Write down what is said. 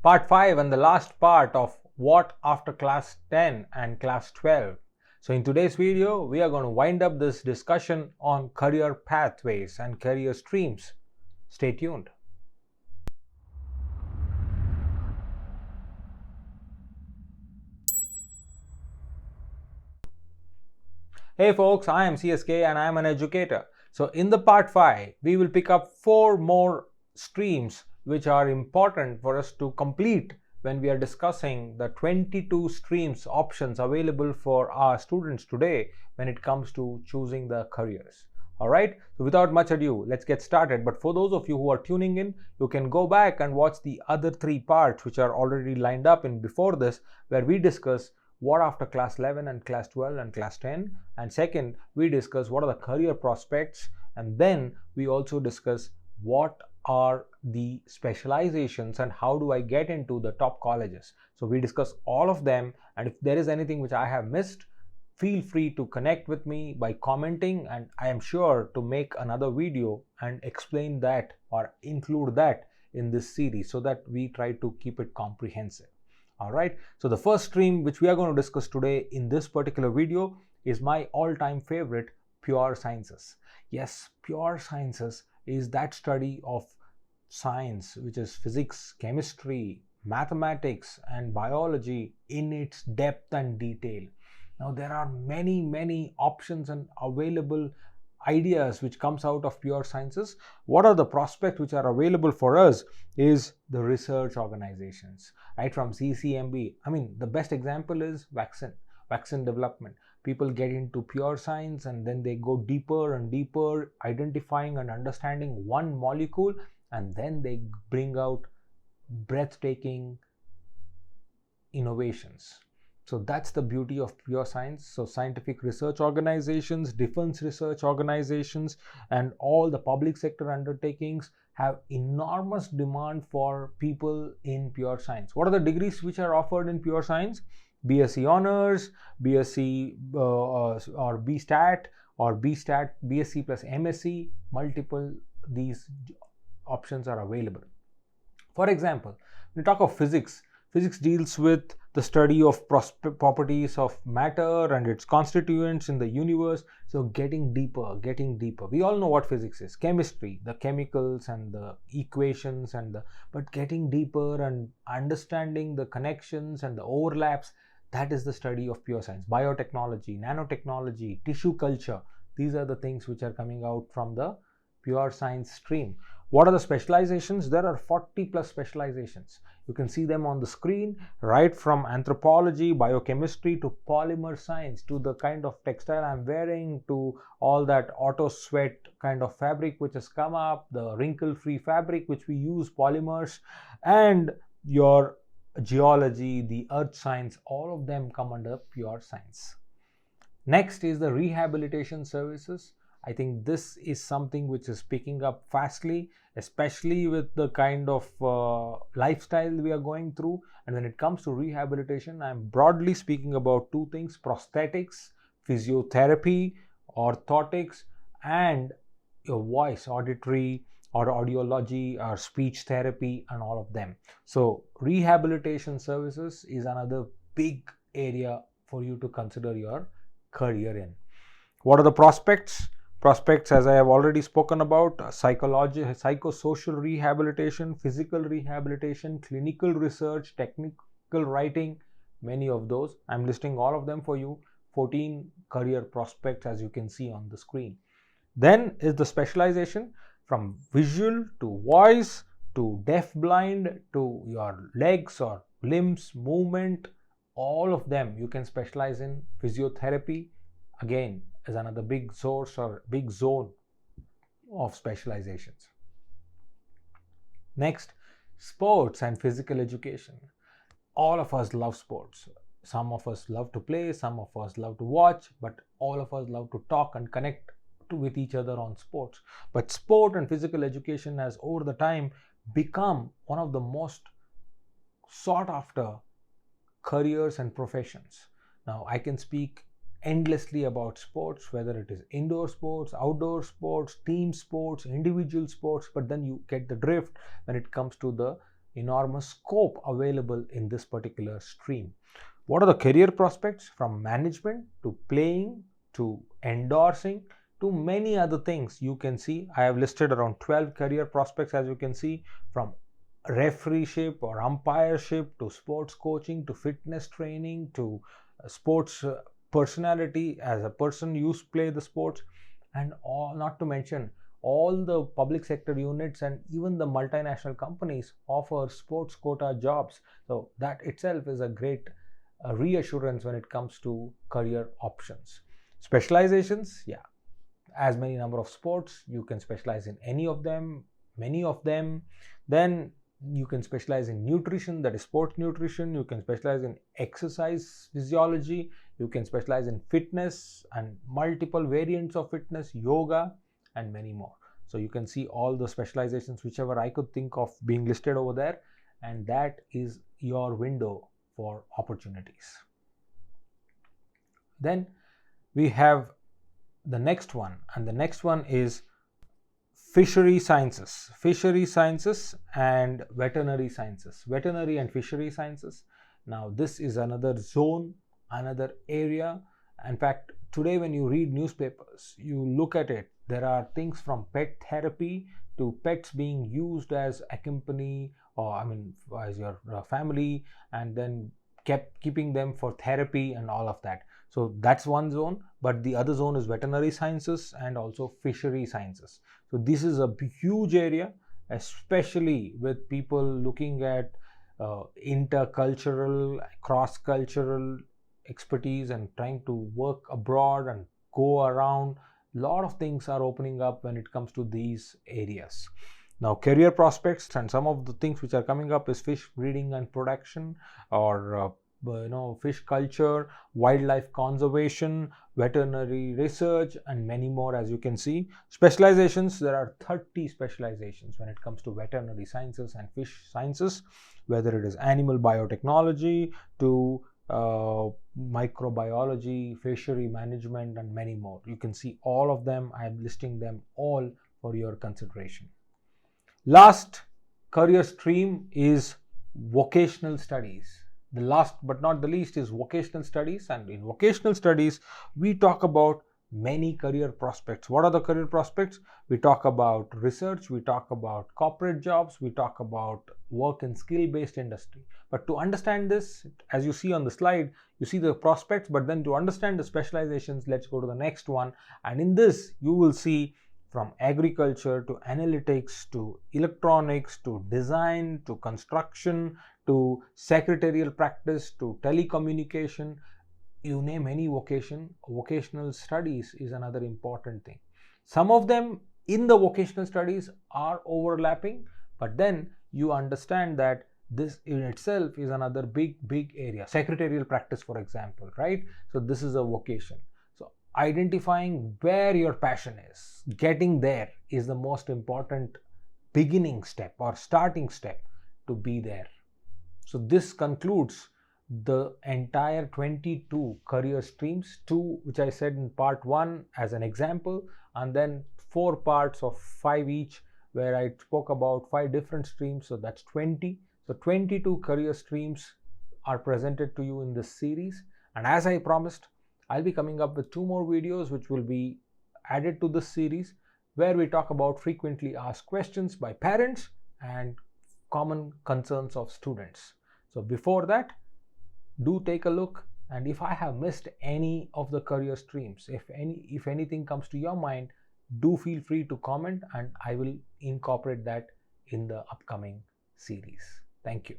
Part 5 and the last part of what after class 10 and class 12. So in today's video, we are going to wind up this discussion on career pathways and career streams. Stay tuned. Hey folks, I am CSK and I am an educator. So in the part 5, we will pick up 4 more streams which are important for us to complete when we are discussing the 22 streams options available for our students today when it comes to choosing the careers. Alright, so without much ado, let's get started. But for those of you who are tuning in, you can go back and watch the other 3 parts which are already lined up in before this, where we discuss what after class 11 and class 12 and class 10, and second we discuss what are the career prospects, and then we also discuss what are the specializations and how do I get into the top colleges. So we discuss all of them, and if there is anything which I have missed, feel free to connect with me by commenting, and I am sure to make another video and explain that or include that in this series so that we try to keep it comprehensive. Alright, so the first stream which we are going to discuss today in this particular video is my all-time favorite, pure sciences. Yes, pure sciences is that study of science which is physics, chemistry, mathematics and biology in its depth and detail. Now there are many options and available ideas which comes out of pure sciences. What are the prospects which are available for us is the research organizations, right? From CCMB, I mean the best example is vaccine development. People get into pure science and then they go deeper and deeper, identifying and understanding one molecule, and then they bring out breathtaking innovations. So that's the beauty of pure science. So scientific research organizations, defense research organizations, and all the public sector undertakings have enormous demand for people in pure science. What are the degrees which are offered in pure science? BSc Honors, BSc or BStat, or BStat, BSc plus MSc, multiple these options are available. For example, when we talk of physics, physics deals with the study of properties of matter and its constituents in the universe. So getting deeper. We all know what physics is. Chemistry, the chemicals and the equations but getting deeper and understanding the connections and the overlaps, that is the study of pure science. Biotechnology, nanotechnology, tissue culture, these are the things which are coming out from the pure science stream. What are the specializations? There are 40 plus specializations. You can see them on the screen, right from anthropology, biochemistry to polymer science to the kind of textile I'm wearing to all that auto sweat kind of fabric which has come up, the wrinkle-free fabric which we use, polymers, and your geology, the earth science, all of them come under pure science. Next is the rehabilitation services. I think this is something which is picking up fastly, especially with the kind of lifestyle we are going through. And when it comes to rehabilitation, I'm broadly speaking about 2 things: prosthetics, physiotherapy, orthotics, and your voice, auditory or audiology or speech therapy, and all of them. So rehabilitation services is another big area for you to consider your career in. What are the prospects? Prospects, as I have already spoken about, psychosocial rehabilitation, physical rehabilitation, clinical research, technical writing, many of those. I'm listing all of them for you. 14 career prospects as you can see on the screen. Then is the specialization from visual to voice to deaf blind to your legs or limbs, movement, all of them you can specialize in. Physiotherapy, again, is another big source or big zone of specializations. Next, sports and physical education. All of us love sports. Some of us love to play, some of us love to watch, but all of us love to talk and connect with each other on sports. But sport and physical education has over the time become one of the most sought after careers and professions. Now I can speak endlessly about sports, whether it is indoor sports, outdoor sports, team sports, individual sports, but then you get the drift when it comes to the enormous scope available in this particular stream. What are the career prospects? From management to playing to endorsing to many other things. You can see I have listed around 12 career prospects, as you can see, from refereeship or umpireship to sports coaching to fitness training to sports personality as a person you play the sports, and all, not to mention all the public sector units and even the multinational companies offer sports quota jobs. So that itself is a great reassurance when it comes to career options. Specializations, yeah, as many number of sports, you can specialize in any of them, many of them. Then you can specialize in nutrition, that is sports nutrition. You can specialize in exercise physiology. You can specialize in fitness and multiple variants of fitness, yoga, and many more. So you can see all the specializations, whichever I could think of, being listed over there, and that is your window for opportunities. Then we have the next one, and the next one is fishery sciences and veterinary sciences, veterinary and fishery sciences. Now this is another zone, another area. In fact, today when you read newspapers, you look at it, there are things from pet therapy to pets being used as a company, or as your family, and then keeping them for therapy and all of that. So that's one zone, but the other zone is veterinary sciences and also fishery sciences. So this is a huge area, especially with people looking at intercultural, cross-cultural expertise and trying to work abroad and go around. A lot of things are opening up when it comes to these areas. Now, career prospects and some of the things which are coming up is fish breeding and production, or fish culture, wildlife conservation, veterinary research, and many more. As you can see, specializations, there are 30 specializations when it comes to veterinary sciences and fish sciences, whether it is animal biotechnology to microbiology, fishery management, and many more. You can see all of them. I am listing them all for your consideration. Last career stream is vocational studies. The last but not the least is vocational studies, and in vocational studies we talk about many career prospects. What are the career prospects? We talk about research, we talk about corporate jobs, we talk about work in skill-based industry. But to understand this, as you see on the slide, you see the prospects, but then to understand the specializations, let's go to the next one. And in this you will see from agriculture to analytics to electronics to design to construction to secretarial practice to telecommunication, you name any vocation. Vocational studies is another important thing. Some of them in the vocational studies are overlapping, but then you understand that this in itself is another big area. Secretarial practice, for example, right? So this is a vocation. So identifying where your passion is, getting there is the most important beginning step or starting step to be there. So this concludes the entire 22 career streams, 2 which I said in part 1 as an example, and then 4 parts of 5 each where I spoke about 5 different streams. So that's 20. So 22 career streams are presented to you in this series, and as I promised, I'll be coming up with 2 more videos which will be added to this series, where we talk about frequently asked questions by parents and common concerns of students. So before that, do take a look, and if I have missed any of the career streams, if anything comes to your mind, do feel free to comment and I will incorporate that in the upcoming series. Thank you.